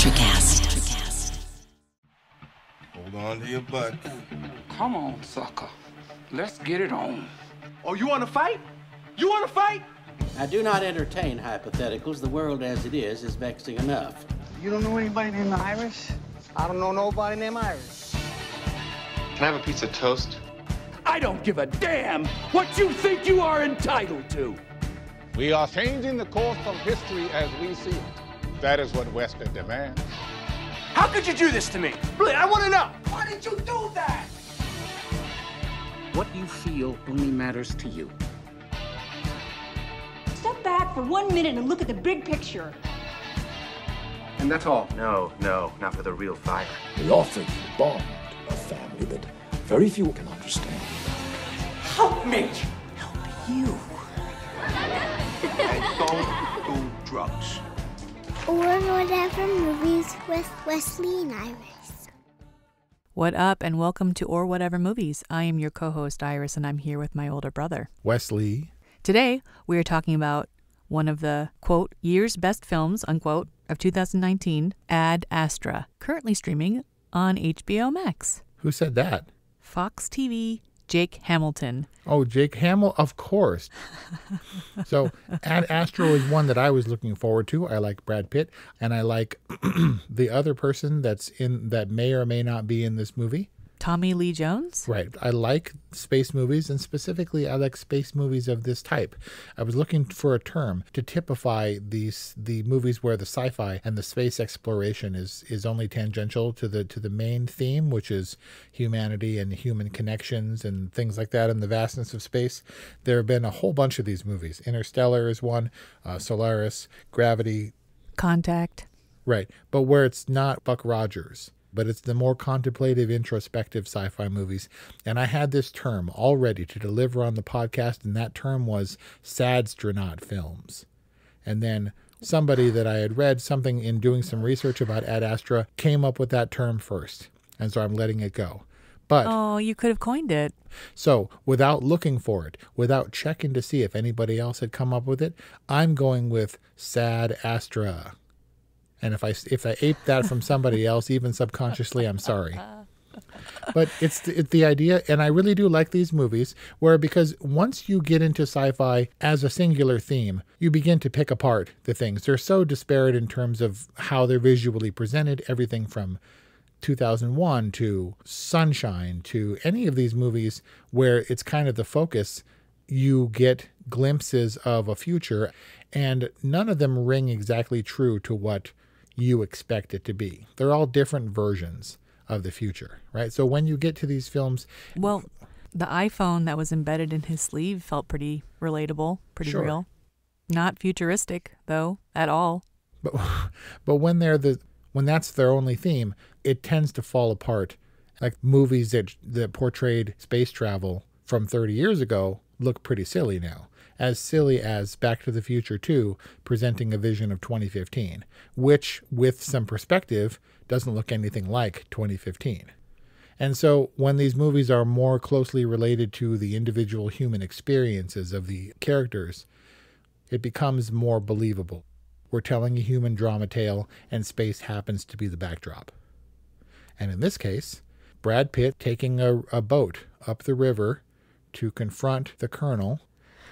ASTRAcast. Hold on to your butt. Come on, sucker. Let's get it on. Oh, you want to fight? You want to fight? I do not entertain hypotheticals. The world as it is vexing enough. You don't know anybody named Iris? I don't know nobody named Iris. Can I have a piece of toast? I don't give a damn what you think you are entitled to. We are changing the course of history as we see it. That is what Western demands. How could you do this to me? Really, I want to know. Why did you do that? What you feel only matters to you. Step back for 1 minute and look at the big picture. And that's all. No, not for the real fire. We offer you a bond, a family that very few can understand. Help me. Help you. And don't do drugs. Or Whatever Movies with Wesley and Iris. What up, and welcome to Or Whatever Movies. I am your co-host, Iris, and I'm here with my older brother, Wesley. Today, we are talking about one of the, quote, year's best films, unquote, of 2019, AD ASTRA, currently streaming on HBO Max. Who said that? Fox TV, Jake Hamilton. Oh, Jake Hamill, of course. So, Ad Astra was one that I was looking forward to. I like Brad Pitt, and I like the other person that may or may not be in this movie. Tommy Lee Jones? Right. I like space movies, and specifically I like space movies of this type. I was looking for a term to typify the movies where the sci-fi and the space exploration is only tangential to the main theme, which is humanity and human connections and things like that in the vastness of space. There have been a whole bunch of these movies. Interstellar is one, Solaris, Gravity. Contact. Right. But where it's not Buck Rogers, but it's the more contemplative, introspective sci-fi movies. And I had this term all ready to deliver on the podcast, and that term was sadtronaut films. And then somebody that I had read something in doing some research about Ad Astra came up with that term first. And so I'm letting it go. But oh, you could have coined it. So without looking for it, without checking to see if anybody else had come up with it, I'm going with Sad Astra. And if I ape that from somebody else, even subconsciously, I'm sorry. But it's the idea, and I really do like these movies, because once you get into sci-fi as a singular theme, you begin to pick apart the things. They're so disparate in terms of how they're visually presented, everything from 2001 to Sunshine to any of these movies where it's kind of the focus. You get glimpses of a future, and none of them ring exactly true to what you expect it to be. They're all different versions of the future, right? So when you get to these films... Well, the iPhone that was embedded in his sleeve felt pretty relatable, pretty sure. real. Not futuristic, though, at all. But when that's their only theme, it tends to fall apart. Like movies that portrayed space travel from 30 years ago look pretty silly now. As silly as Back to the Future 2 presenting a vision of 2015, which, with some perspective, doesn't look anything like 2015. And so when these movies are more closely related to the individual human experiences of the characters, it becomes more believable. We're telling a human drama tale, and space happens to be the backdrop. And in this case, Brad Pitt taking a boat up the river to confront the colonel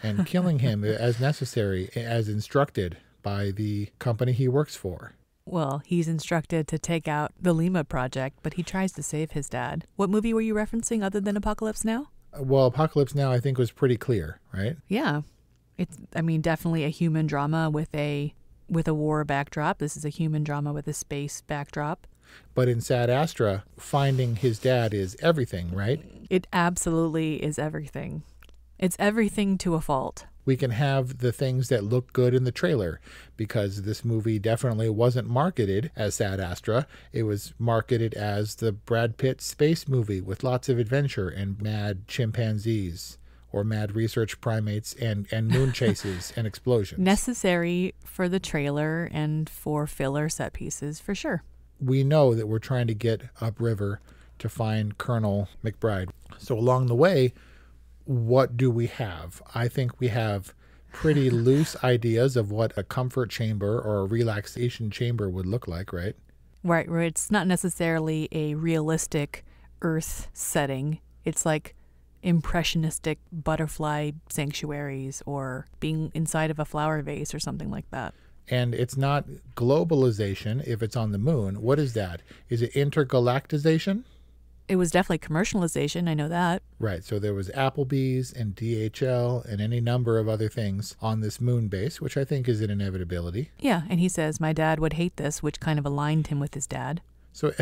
and killing him as necessary, as instructed by the company he works for. Well, he's instructed to take out the Lima Project, but he tries to save his dad. What movie were you referencing other than Apocalypse Now? Well, Apocalypse Now, I think, was pretty clear, right? Yeah. It's, definitely a human drama with a war backdrop. This is a human drama with a space backdrop. But in Sad Astra, finding his dad is everything, right? It absolutely is everything. It's everything to a fault. We can have the things that look good in the trailer, because this movie definitely wasn't marketed as Sad Astra. It was marketed as the Brad Pitt space movie with lots of adventure and mad chimpanzees or mad research primates and moon chases and explosions. Necessary for the trailer and for filler set pieces, for sure. We know that we're trying to get upriver to find Colonel McBride. So along the way, what do we have? I think we have pretty loose ideas of what a comfort chamber or a relaxation chamber would look like, right? Right, where it's not necessarily a realistic Earth setting. It's like impressionistic butterfly sanctuaries or being inside of a flower vase or something like that. And it's not globalization if it's on the moon. What is that? Is it intergalactization? It was definitely commercialization, I know that. Right, so there was Applebee's and DHL and any number of other things on this moon base, which I think is an inevitability. Yeah, and he says, my dad would hate this, which kind of aligned him with his dad. So,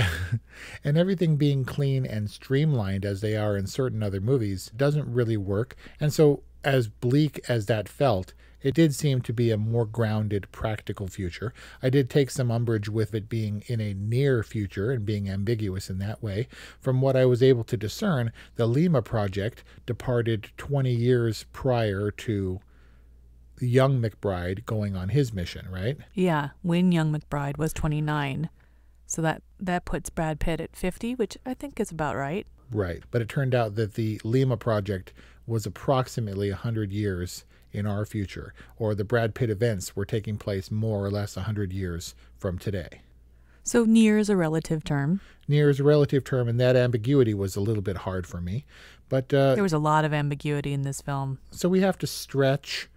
and everything being clean and streamlined as they are in certain other movies doesn't really work. And so, as bleak as that felt, it did seem to be a more grounded, practical future. I did take some umbrage with it being in a near future and being ambiguous in that way. From what I was able to discern, the Lima Project departed 20 years prior to young McBride going on his mission, right? Yeah, when young McBride was 29. So that puts Brad Pitt at 50, which I think is about right. Right, but it turned out that the Lima Project was approximately 100 years in our future, or the Brad Pitt events were taking place more or less 100 years from today. So near is a relative term. Near is a relative term, and that ambiguity was a little bit hard for me. But there was a lot of ambiguity in this film. So we have to stretch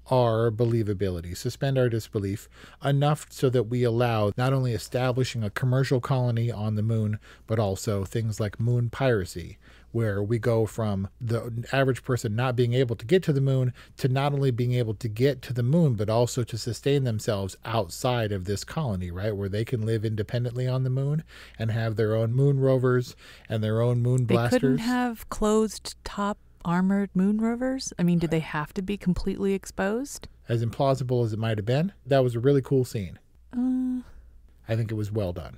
our believability, suspend our disbelief enough so that we allow not only establishing a commercial colony on the moon, but also things like moon piracy, where we go from the average person not being able to get to the moon to not only being able to get to the moon, but also to sustain themselves outside of this colony, right? Where they can live independently on the moon and have their own moon rovers and their own moon blasters. They couldn't have closed top armored moon rovers? I mean, did they have to be completely exposed? As implausible as it might have been, that was a really cool scene. I think it was well done.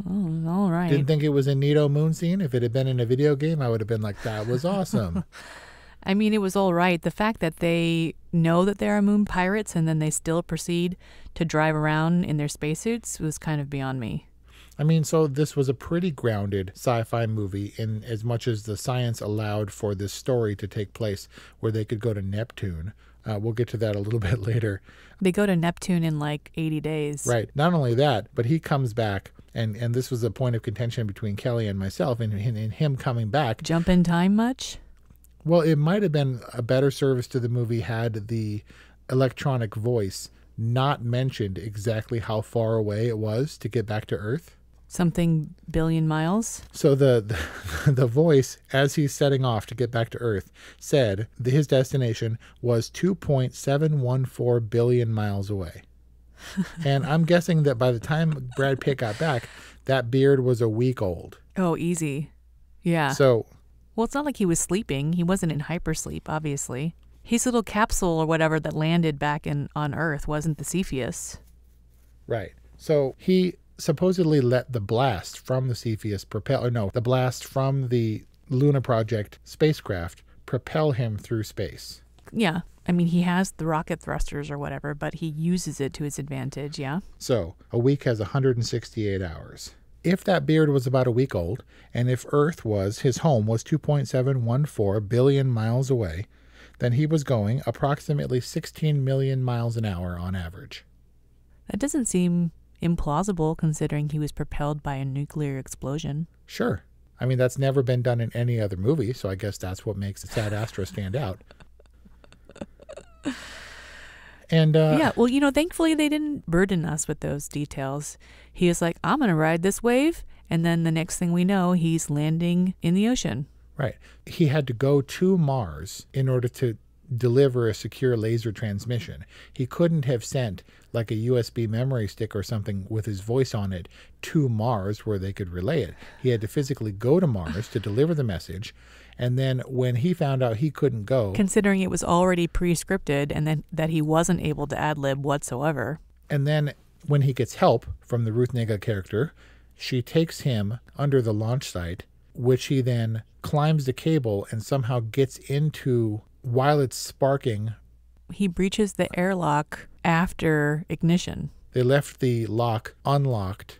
Oh, all right. Didn't think it was a neato moon scene. If it had been in a video game, I would have been like, that was awesome. I mean, it was all right. The fact that they know that there are moon pirates and then they still proceed to drive around in their spacesuits was kind of beyond me. I mean, so this was a pretty grounded sci-fi movie in as much as the science allowed for this story to take place where they could go to Neptune. We'll get to that a little bit later. They go to Neptune in like 80 days. Right. Not only that, but he comes back, and this was a point of contention between Kelly and myself, in him coming back. Jump in time much? Well, it might have been a better service to the movie had the electronic voice not mentioned exactly how far away it was to get back to Earth. Something billion miles? So the voice, as he's setting off to get back to Earth, said his destination was 2.714 billion miles away. And I'm guessing that by the time Brad Pitt got back, that beard was a week old. Oh, easy. Yeah. So, well, it's not like he was sleeping. He wasn't in hypersleep, obviously. His little capsule or whatever that landed back on Earth wasn't the Cepheus. Right. So he supposedly let the blast from the Cepheus the blast from the Luna Project spacecraft propel him through space. Yeah. I mean, he has the rocket thrusters or whatever, but he uses it to his advantage, yeah? So a week has 168 hours. If that beard was about a week old, and if Earth his home was 2.714 billion miles away, then he was going approximately 16 million miles an hour on average. That doesn't seem implausible considering he was propelled by a nuclear explosion. Sure. I mean, that's never been done in any other movie, so I guess that's what makes Ad Astra stand out. And yeah, well, thankfully they didn't burden us with those details. He was like, I'm going to ride this wave, and then the next thing we know, he's landing in the ocean. Right. He had to go to Mars in order to deliver a secure laser transmission. He couldn't have sent like a USB memory stick or something with his voice on it to Mars where they could relay it. He had to physically go to Mars to deliver the message. And then when he found out he couldn't go... Considering it was already pre-scripted and then that he wasn't able to ad-lib whatsoever. And then when he gets help from the Ruth Negga character, she takes him under the launch site, which he then climbs the cable and somehow gets into while it's sparking. He breaches the airlock after ignition. They left the lock unlocked,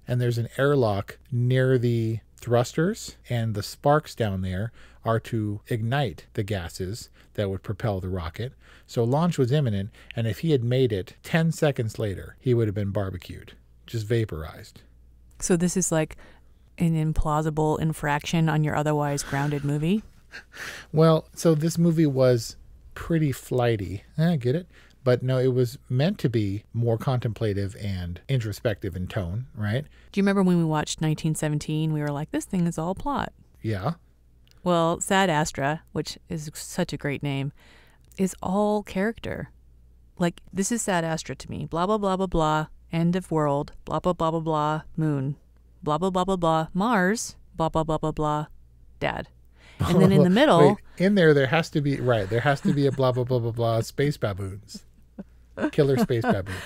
and there's an airlock near the thrusters, and the sparks down there are to ignite the gases that would propel the rocket. So launch was imminent, and if he had made it 10 seconds later, he would have been barbecued. just vaporized. So this is like an implausible infraction on your otherwise grounded movie? Well, so this movie was pretty flighty. I get it. But no, it was meant to be more contemplative and introspective in tone, right? Do you remember when we watched 1917? We were like, this thing is all plot. Yeah. Well, Sad Astra, which is such a great name, is all character. Like, this is Sad Astra to me. Blah, blah, blah, blah, blah. End of world. Blah, blah, blah, blah, blah. Moon. Blah, blah, blah, blah, blah. Mars. Blah, blah, blah, blah, blah. Dad. And then in the middle... Wait, in there has to be... Right, there has to be a blah, blah, blah, blah, blah. Space baboons. Killer space baboons.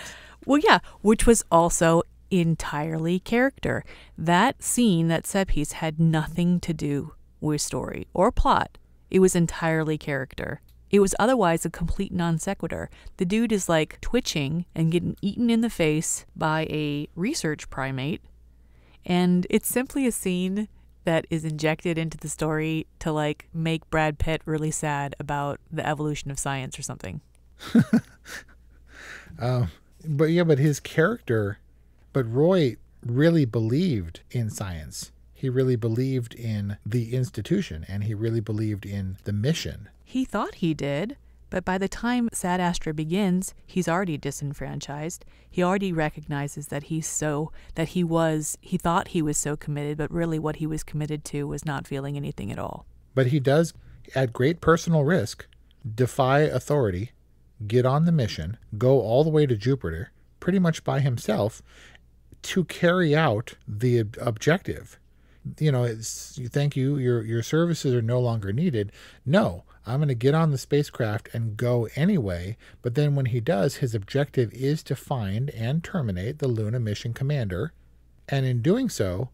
Well, yeah, which was also entirely character. That scene, that set piece, had nothing to do with story or plot. It was entirely character. It was otherwise a complete non sequitur. The dude is like twitching and getting eaten in the face by a research primate. And it's simply a scene that is injected into the story to like make Brad Pitt really sad about the evolution of science or something. But his character, but Roy really believed in science. He really believed in the institution, and he really believed in the mission. He thought he did, but by the time Sad Astra begins, he's already disenfranchised. He already recognizes that he thought he was so committed, but really what he was committed to was not feeling anything at all. But he does, at great personal risk, defy authority, get on the mission, go all the way to Jupiter, pretty much by himself, to carry out the objective. You know, thank you, your services are no longer needed. No, I'm going to get on the spacecraft and go anyway. But then when he does, his objective is to find and terminate the Luna mission commander. And in doing so,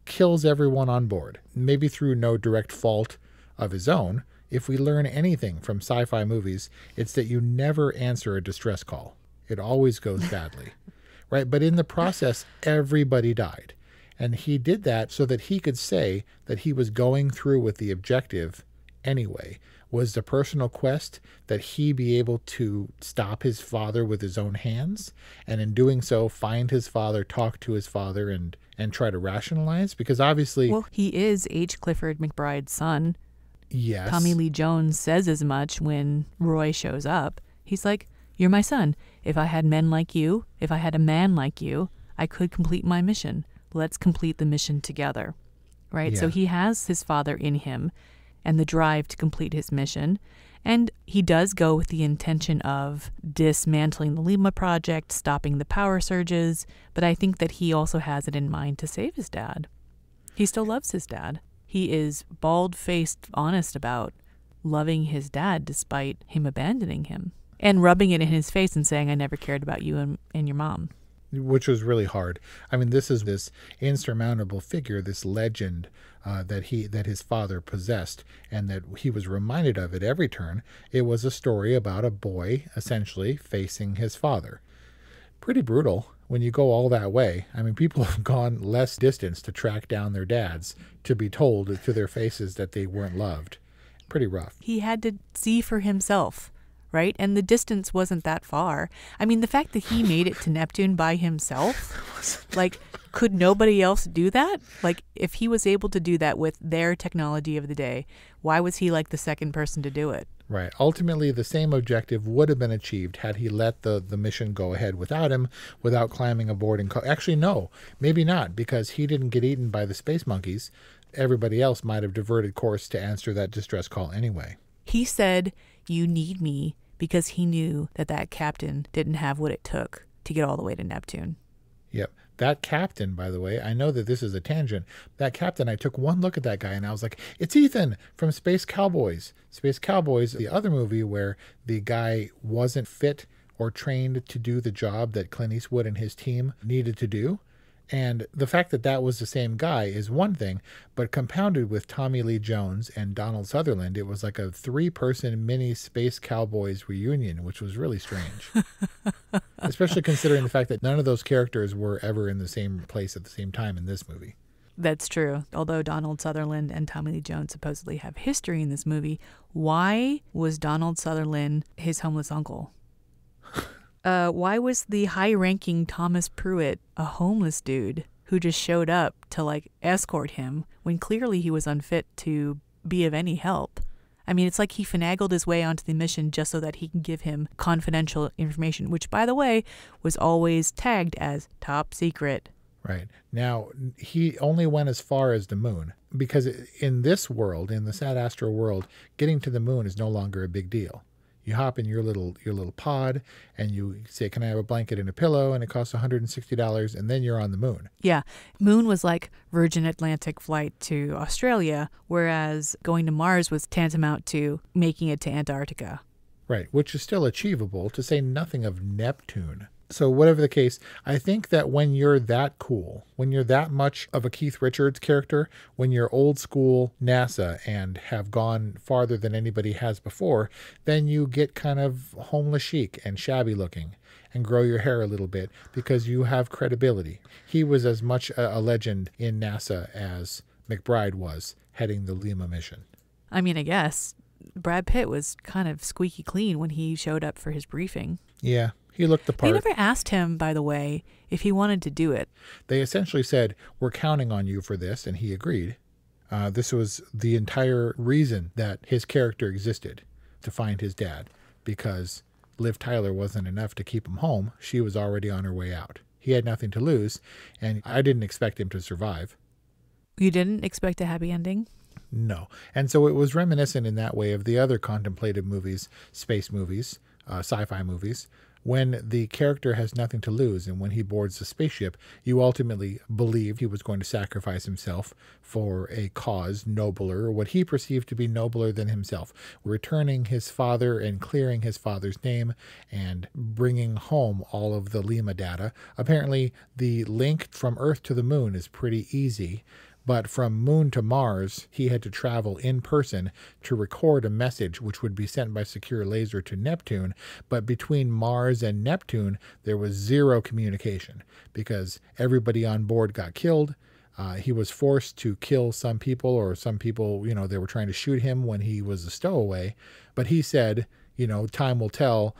kills everyone on board. Maybe through no direct fault of his own. If we learn anything from sci-fi movies, it's that you never answer a distress call. It always goes badly, right? But in the process, everybody died. And he did that so that he could say that he was going through with the objective anyway. Was the personal quest that he be able to stop his father with his own hands, and in doing so find his father, talk to his father, and try to rationalize? Because obviously... Well, he is H. Clifford McBride's son. Yes. Tommy Lee Jones says as much when Roy shows up. He's like, you're my son. If I had men like you, if I had a man like you, I could complete my mission. Let's complete the mission together. Right? Yeah. So he has his father in him and the drive to complete his mission. And he does go with the intention of dismantling the Lima project, stopping the power surges. But I think that he also has it in mind to save his dad. He still loves his dad. He is bald-faced honest about loving his dad despite him abandoning him. And rubbing it in his face and saying, I never cared about you and your mom. Which was really hard. I mean, this is this insurmountable figure, this legend that his father possessed, and that he was reminded of at every turn. It was a story about a boy essentially facing his father. Pretty brutal when you go all that way. I mean, people have gone less distance to track down their dads to be told to their faces that they weren't loved. Pretty rough. He had to see for himself. Right? And the distance wasn't that far. I mean, the fact that he made it to Neptune by himself, like, could nobody else do that? Like, if he was able to do that with their technology of the day, why was he like the second person to do it? Right. Ultimately, the same objective would have been achieved had he let the mission go ahead without him, without climbing aboard. Actually, no, maybe not, because he didn't get eaten by the space monkeys. Everybody else might have diverted course to answer that distress call anyway. He said, you need me, because he knew that captain didn't have what it took to get all the way to Neptune. Yep. That captain, by the way, I know that this is a tangent. That captain, I took one look at that guy and I was like, it's Ethan from Space Cowboys. Space Cowboys, the other movie where the guy wasn't fit or trained to do the job that Clint Eastwood and his team needed to do. And the fact that that was the same guy is one thing, but compounded with Tommy Lee Jones and Donald Sutherland, it was like a 3-person mini Space Cowboys reunion, which was really strange. Especially considering the fact that none of those characters were ever in the same place at the same time in this movie. That's true. Although Donald Sutherland and Tommy Lee Jones supposedly have history in this movie, why was Donald Sutherland his homeless uncle? Why was the high-ranking Thomas Pruitt a homeless dude who just showed up to, like, escort him when clearly he was unfit to be of any help? I mean, it's like he finagled his way onto the mission just so that he can give him confidential information, which, by the way, was always tagged as top secret. Right. Now, he only went as far as the moon, because in this world, in the Sad Astra world, getting to the moon is no longer a big deal. You hop in your little pod and you say, "Can I have a blanket and a pillow?" And it costs $160, and then you're on the moon. Yeah. Moon was like Virgin Atlantic flight to Australia, whereas going to Mars was tantamount to making it to Antarctica. Right, which is still achievable, to say nothing of Neptune. So whatever the case, I think that when you're that cool, when you're that much of a Keith Richards character, when you're old school NASA and have gone farther than anybody has before, then you get kind of homeless chic and shabby looking and grow your hair a little bit because you have credibility. He was as much a legend in NASA as McBride was heading the Lima mission. I mean, I guess Brad Pitt was kind of squeaky clean when he showed up for his briefing. Yeah. He looked the part. They never asked him, by the way, if he wanted to do it. They essentially said, "We're counting on you for this," and he agreed. This was the entire reason that his character existed, to find his dad, because Liv Tyler wasn't enough to keep him home. She was already on her way out. He had nothing to lose, and I didn't expect him to survive. You didn't expect a happy ending? No. And so it was reminiscent in that way of the other contemplative movies, space movies, sci-fi movies. When the character has nothing to lose and when he boards the spaceship, you ultimately believe he was going to sacrifice himself for a cause nobler, or what he perceived to be nobler than himself, returning his father and clearing his father's name and bringing home all of the Lima data. Apparently, the link from Earth to the moon is pretty easy. But from Moon to Mars, he had to travel in person to record a message which would be sent by secure laser to Neptune. But between Mars and Neptune, there was zero communication because everybody on board got killed. He was forced to kill some people, or some people, they were trying to shoot him when he was a stowaway. But he said, time will tell.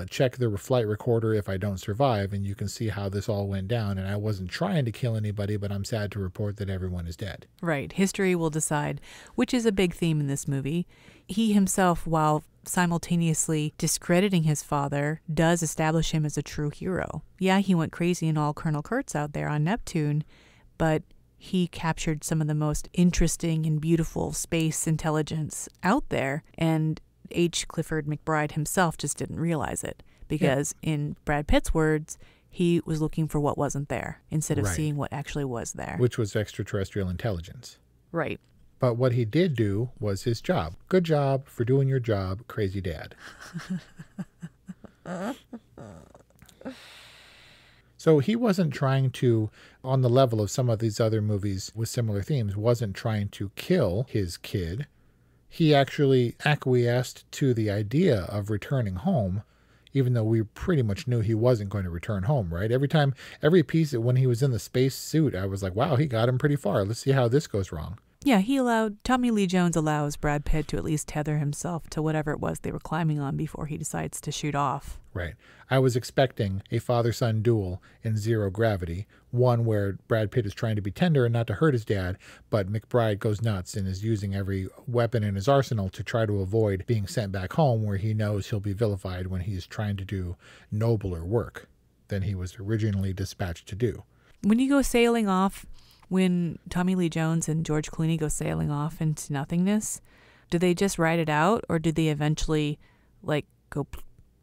Check the flight recorder if I don't survive, and you can see how this all went down. And I wasn't trying to kill anybody, but I'm sad to report that everyone is dead. Right. History will decide, which is a big theme in this movie. He himself, while simultaneously discrediting his father, does establish him as a true hero. Yeah, he went crazy and all Colonel Kurtz out there on Neptune, but he captured some of the most interesting and beautiful space intelligence out there, and H. Clifford McBride himself just didn't realize it because, in Brad Pitt's words, he was looking for what wasn't there instead of seeing what actually was there. Which was extraterrestrial intelligence. Right. But what he did do was his job. Good job for doing your job, crazy dad. So he wasn't trying to, on the level of some of these other movies with similar themes, wasn't trying to kill his kid. He actually acquiesced to the idea of returning home, even though we pretty much knew he wasn't going to return home, right? Every piece when he was in the space suit, I was like, wow, he got him pretty far. Let's see how this goes wrong. Yeah, Tommy Lee Jones allows Brad Pitt to at least tether himself to whatever it was they were climbing on before he decides to shoot off. Right. I was expecting a father-son duel in Zero Gravity, one where Brad Pitt is trying to be tender and not to hurt his dad, but McBride goes nuts and is using every weapon in his arsenal to try to avoid being sent back home, where he knows he'll be vilified when he's trying to do nobler work than he was originally dispatched to do. When you go sailing off, when Tommy Lee Jones and George Clooney go sailing off into nothingness, do they just ride it out, or do they eventually go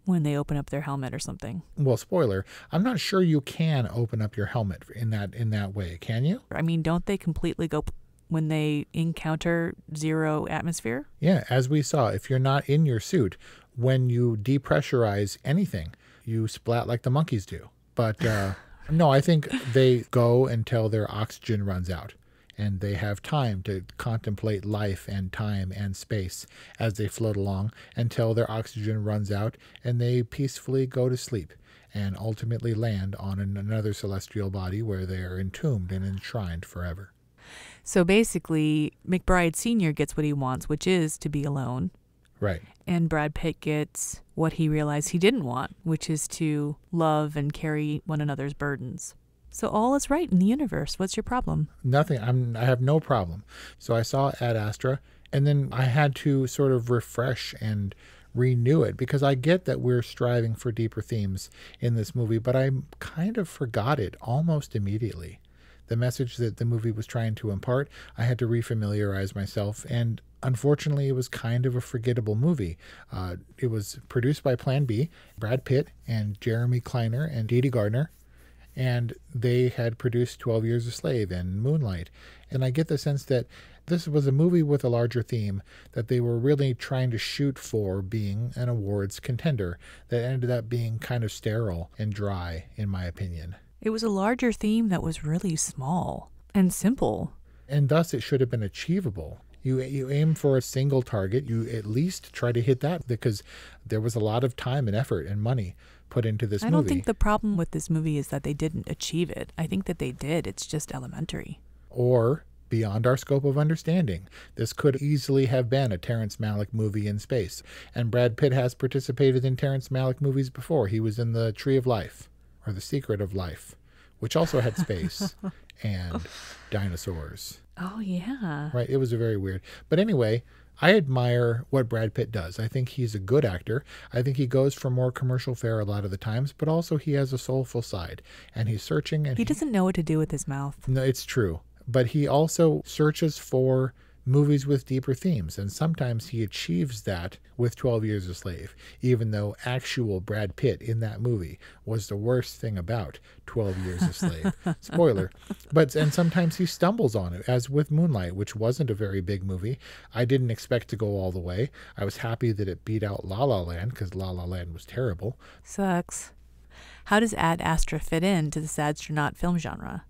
when they open up their helmet or something? Well, spoiler, I'm not sure you can open up your helmet in that way, can you? I mean, don't they completely go when they encounter zero atmosphere? Yeah, as we saw, if you're not in your suit, when you depressurize anything, you splat like the monkeys do. But no, I think they go until their oxygen runs out, and they have time to contemplate life and time and space as they float along until their oxygen runs out, and they peacefully go to sleep and ultimately land on another celestial body where they are entombed and enshrined forever. So basically, McBride Sr. gets what he wants, which is to be alone. Right. And Brad Pitt gets what he realized he didn't want, which is to love and carry one another's burdens. So all is right in the universe. What's your problem? Nothing. I have no problem. So I saw Ad Astra, and then I had to sort of refresh and renew it, because I get that we're striving for deeper themes in this movie, but I kind of forgot it almost immediately. The message that the movie was trying to impart, I had to refamiliarize myself, and unfortunately it was kind of a forgettable movie. It was produced by Plan B, Brad Pitt and Jeremy Kleiner and Dee Dee Gardner, and they had produced 12 Years a Slave and Moonlight. And I get the sense that this was a movie with a larger theme, that they were really trying to shoot for being an awards contender, that ended up being kind of sterile and dry, in my opinion. It was a larger theme that was really small and simple. And thus it should have been achievable. You aim for a single target, you at least try to hit that, because there was a lot of time and effort and money put into this movie. I don't think the problem with this movie is that they didn't achieve it. I think that they did. It's just elementary. Or beyond our scope of understanding. This could easily have been a Terrence Malick movie in space. And Brad Pitt has participated in Terrence Malick movies before. He was in The Tree of Life, or The Secret of Life, which also had space and dinosaurs. Oh, yeah. Right. It was a very weird. But anyway, I admire what Brad Pitt does. I think he's a good actor. I think he goes for more commercial fare a lot of the times, but also he has a soulful side. And he's searching. And he doesn't know what to do with his mouth. No, it's true. But he also searches for movies with deeper themes, and sometimes he achieves that with 12 Years a Slave, even though actual Brad Pitt in that movie was the worst thing about 12 Years a Slave. Spoiler. And sometimes he stumbles on it, as with Moonlight, which wasn't a very big movie. I didn't expect to go all the way. I was happy that it beat out La La Land, because La La Land was terrible. Sucks. How does Ad Astra fit into the sadtronaut film genre?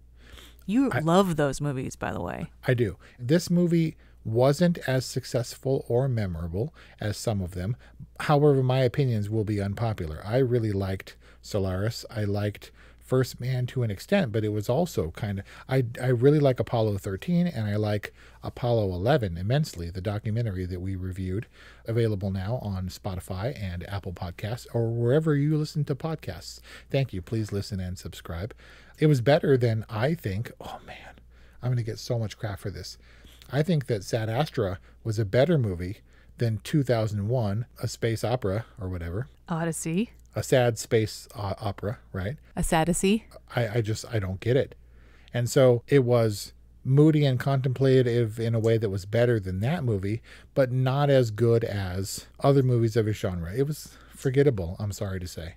You love those movies, by the way. I do. This movie wasn't as successful or memorable as some of them. However, my opinions will be unpopular. I really liked Solaris. I liked First Man to an extent, but it was also kind of... I really like Apollo 13, and I like Apollo 11 immensely, the documentary that we reviewed, available now on Spotify and Apple Podcasts, or wherever you listen to podcasts. Thank you. Please listen and subscribe. It was better than, I think... Oh, man. I'm going to get so much crap for this. I think that Ad Astra was a better movie than 2001, A Space Opera, or whatever. Odyssey. A sad space opera, right? A Sadassy. I don't get it. And so it was moody and contemplative in a way that was better than that movie, but not as good as other movies of his genre. It was forgettable, I'm sorry to say.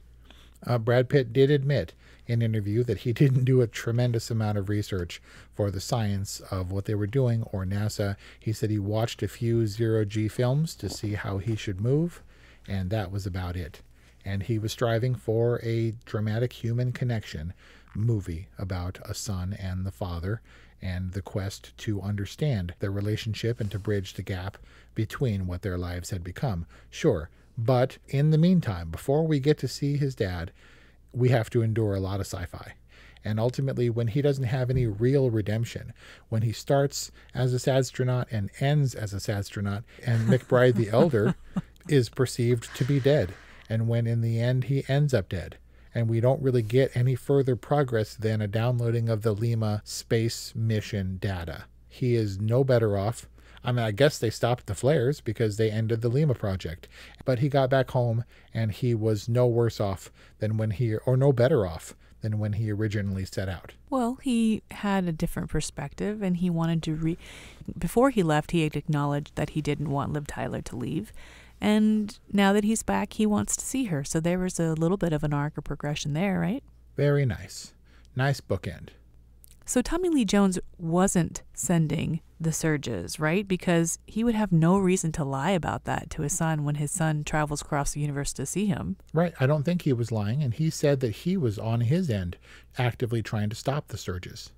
Brad Pitt did admit in an interview that he didn't do a tremendous amount of research for the science of what they were doing or NASA. He said he watched a few zero-G films to see how he should move, and that was about it. And he was striving for a dramatic human connection movie about a son and the father and the quest to understand their relationship and to bridge the gap between what their lives had become. Sure, but in the meantime, before we get to see his dad, we have to endure a lot of sci-fi. And ultimately, when he doesn't have any real redemption, when he starts as a sadtronaut and ends as a sadtronaut, and McBride the Elder is perceived to be dead, and when in the end he ends up dead, and we don't really get any further progress than a downloading of the Lima space mission data. He is no better off. I mean, I guess they stopped the flares because they ended the Lima project, but he got back home and he was no worse off than when or no better off than when he originally set out. Well, he had a different perspective, and he wanted to before he left, he had acknowledged that he didn't want Liv Tyler to leave. And now that he's back, he wants to see her. So there was a little bit of an arc or progression there, right? Very nice. Nice bookend. So Tommy Lee Jones wasn't sending the surges, right? Because he would have no reason to lie about that to his son when his son travels across the universe to see him. Right. I don't think he was lying. And he said that he was on his end actively trying to stop the surges.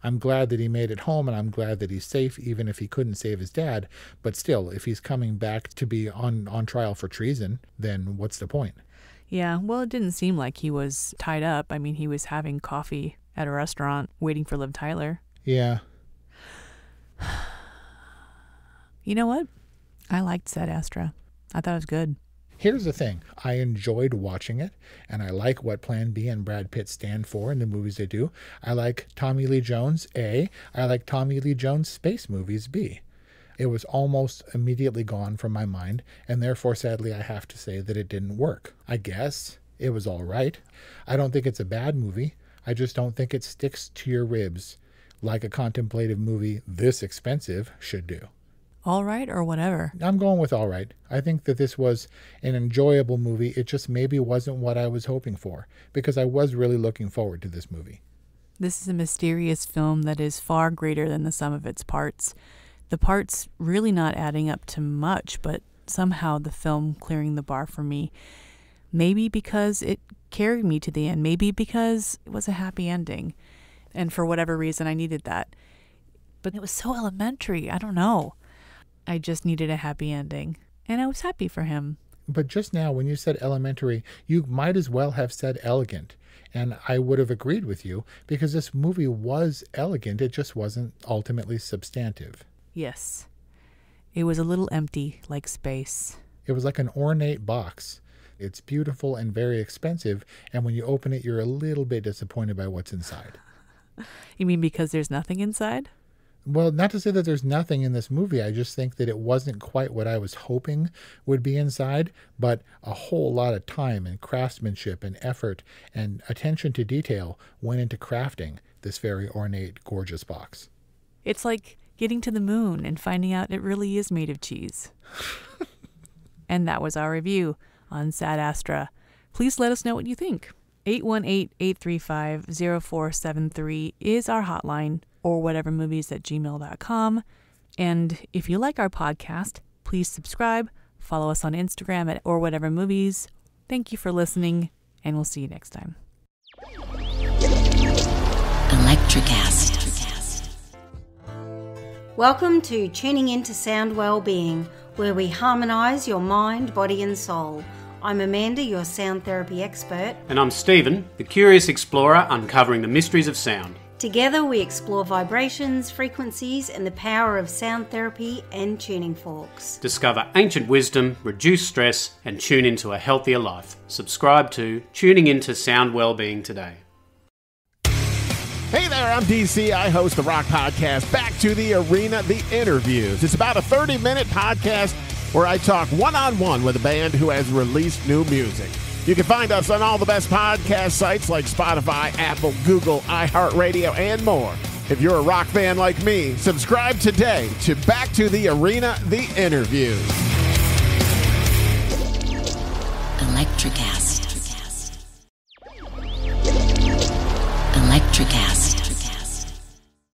I'm glad that he made it home, and I'm glad that he's safe, even if he couldn't save his dad. But still, if he's coming back to be on trial for treason, then what's the point? Yeah, well, it didn't seem like he was tied up. I mean, he was having coffee at a restaurant waiting for Liv Tyler. Yeah. You know what? I liked Ad Astra. I thought it was good. Here's the thing. I enjoyed watching it, and I like what Plan B and Brad Pitt stand for in the movies they do. I like Tommy Lee Jones, A. I like Tommy Lee Jones space movies, B. It was almost immediately gone from my mind, and therefore, sadly, I have to say that it didn't work. I guess it was all right. I don't think it's a bad movie. I just don't think it sticks to your ribs like a contemplative movie this expensive should do. All right or whatever? I'm going with all right. I think that this was an enjoyable movie. It just maybe wasn't what I was hoping for, because I was really looking forward to this movie. This is a mysterious film that is far greater than the sum of its parts. The parts really not adding up to much, but somehow the film clearing the bar for me. Maybe because it carried me to the end. Maybe because it was a happy ending. And for whatever reason, I needed that. But it was so elementary. I don't know. I just needed a happy ending. And I was happy for him. But just now, when you said elementary, you might as well have said elegant. And I would have agreed with you, because this movie was elegant. It just wasn't ultimately substantive. Yes. It was a little empty, like space. It was like an ornate box. It's beautiful and very expensive, and when you open it, you're a little bit disappointed by what's inside. You mean because there's nothing inside? Well, not to say that there's nothing in this movie. I just think that it wasn't quite what I was hoping would be inside, but a whole lot of time and craftsmanship and effort and attention to detail went into crafting this very ornate, gorgeous box. It's like getting to the moon and finding out it really is made of cheese. And that was our review on Sad Astra. Please let us know what you think. 818-835-0473 is our hotline, or whatevermovies@gmail.com. And if you like our podcast, please subscribe, follow us on Instagram at orwhatevermovies. Thank you for listening, and we'll see you next time. Electricast. Welcome to Tuning Into Sound Wellbeing, where we harmonise your mind, body and soul. I'm Amanda, your sound therapy expert. And I'm Stephen, the curious explorer uncovering the mysteries of sound. Together we explore vibrations, frequencies and the power of sound therapy and tuning forks. Discover ancient wisdom, reduce stress and tune into a healthier life. Subscribe to Tuning Into Sound Wellbeing today. Hey there, I'm DC. I host the rock podcast Back to the Arena, The Interviews. It's about a 30-minute podcast where I talk one-on-one with a band who has released new music. You can find us on all the best podcast sites like Spotify, Apple, Google, iHeartRadio, and more. If you're a rock fan like me, subscribe today to Back to the Arena, The Interviews. Electricast. Electricast.